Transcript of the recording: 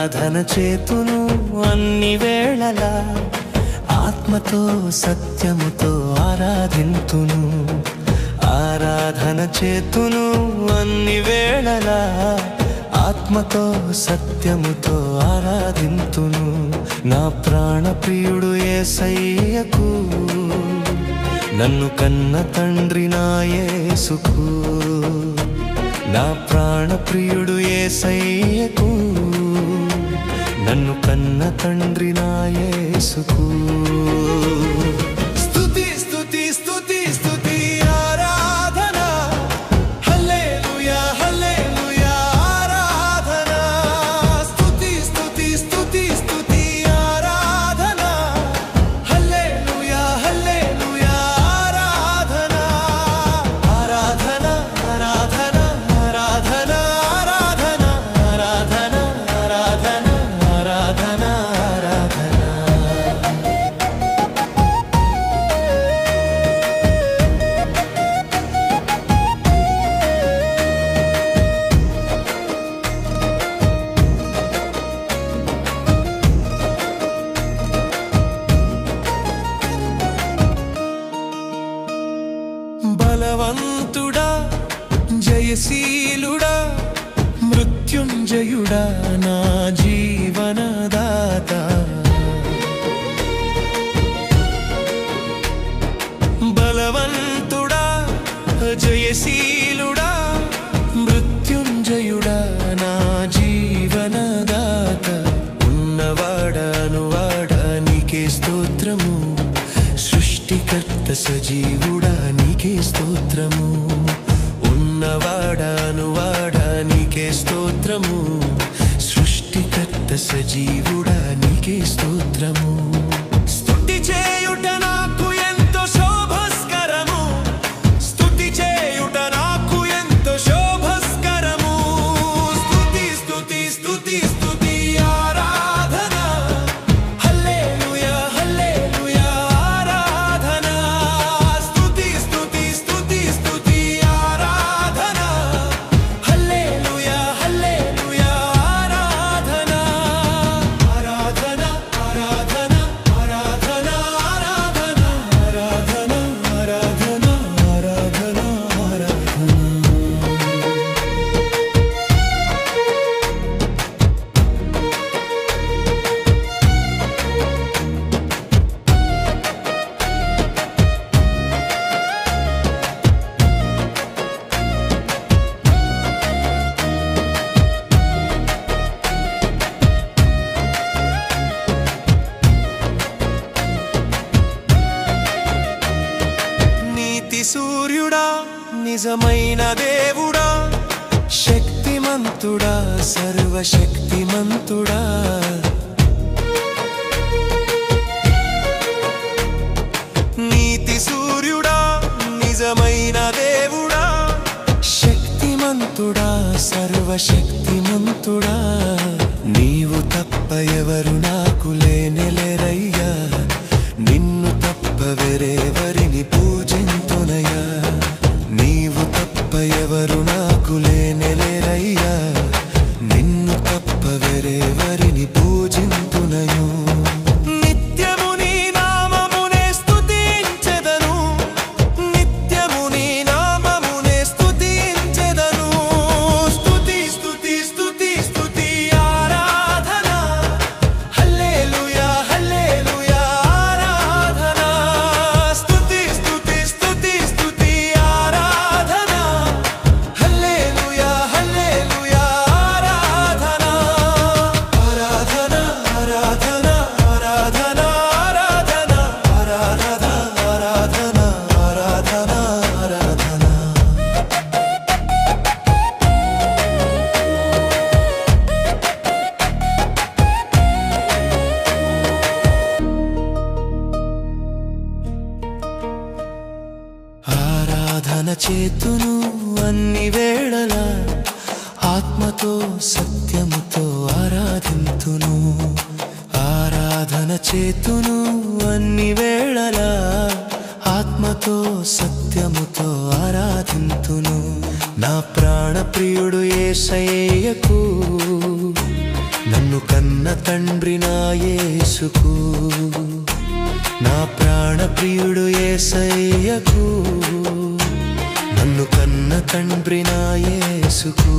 ఆరాధన చేతును అన్ని వేళలా ఆత్మతో సత్యముతో ఆరాధింతును ఆరాధన చేతును అన్ని వేళలా ఆత్మతో సత్యముతో ఆరాధింతును నా ప్రాణ ప్రియుడు యేసయ్యకు నన్ను కన్న తండ్రి నా యేసుకు నా ప్రాణ ప్రియుడు యేసయ్యకు నన్ను కన్న తండ్రి నా యేసుకు స్తుతి స్తుతి స్తుతి స్తుతి ఆరాధన హల్లెలూయా హల్లెలూయా ఆరాధన స్తుతి స్తుతి స్తుతి స్తుతి ఆరాధన హల్లెలూయా హల్లెలూయా ఆరాధన ఆరాధన ఆరాధన ఆరాధన ఆరాధన ఆరాధన ఆరాధన ఆరాధన ఆరాధన బలవంతుడా జయశీలుడా మృత్యుంజయుడా నా జీవనదాత బలవంతుడా జయశీలుడా మృత్యుంజయుడా నా జీవనదాత ఉన్నవాడా నీకే స్తోత్రము సృష్టికర్త సజీవుడా నీకే స్తోత్రము ఉన్నవాడా నీకే స్తోత్రము సృష్టికర్త సజీవుడా నీకే స్తోత్రము స్తుతి చేయుట నాకు ఎంతో శోభస్కరము స్తుతి చేయుట నాకు ఎంతో శోభస్కరము స్తుతి స్తుతి స్తుతి స్తుతి ఆరాధన హల్లెలూయా హల్లెలూయా ఆరాధన స్తుతి స్తుతి స్తుతి స్తుతి ఆరాధన హల్లెలూయా హల్లెలూయా ఆరాధన ఆరాధన ఆరాధన ఆరాధన ఆరాధన ఆరాధన ఆరాధన ఆరాధన ఆరాధన నీతి సూర్యుడా నిజమైన దేవుడా శక్తిమంతుడా సర్వశక్తిమంతుడా నీతి సూర్యుడా నిజమైన దేవుడా శక్తిమంతుడా సర్వశక్తిమంతుడా నీవు తప్ప ఎవరు నాకు లేనెలేరయ్యా నిన్ను తప్ప వేరెవరిని పూజింతునయ్యా నీవు తప్ప ఎవరు నాకు లేనెలేరయ్యా నిన్ను తప్ప వేరెవరిని పూజింతునయు నిత్యము నీ నామమునే స్తుతించెదను నిత్యము నీ నామమునే స్తుతించెదను స్తుతి స్తుతి స్తుతి స్తుతి ఆరాధన హల్లెలూయా హల్లెలూయా ఆరాధన స్తుతి స్తుతి స్తుతి స్తుతి ఆరాధన హల్లెలూయా హల్లెలూయా ఆరాధన ఆరాధన ఆరాధన ఆరాధన ఆరాధన ఆరాధన ఆరాధన ఆరాధన ఆరాధన ఆరాధన చేతును అన్ని వేళలా ఆత్మతో సత్యముతో ఆరాధింతును ఆరాధన చేతును అన్ని వేళలా ఆత్మతో సత్యముతో ఆరాధింతును నా ప్రాణ ప్రియుడు యేసయ్యకు నన్ను కన్న తండ్రి నా యేసుకు, నా ప్రాణ ప్రియుడు యేసయ్యకు, నన్ను కన్న తండ్రి నా యేసుకు.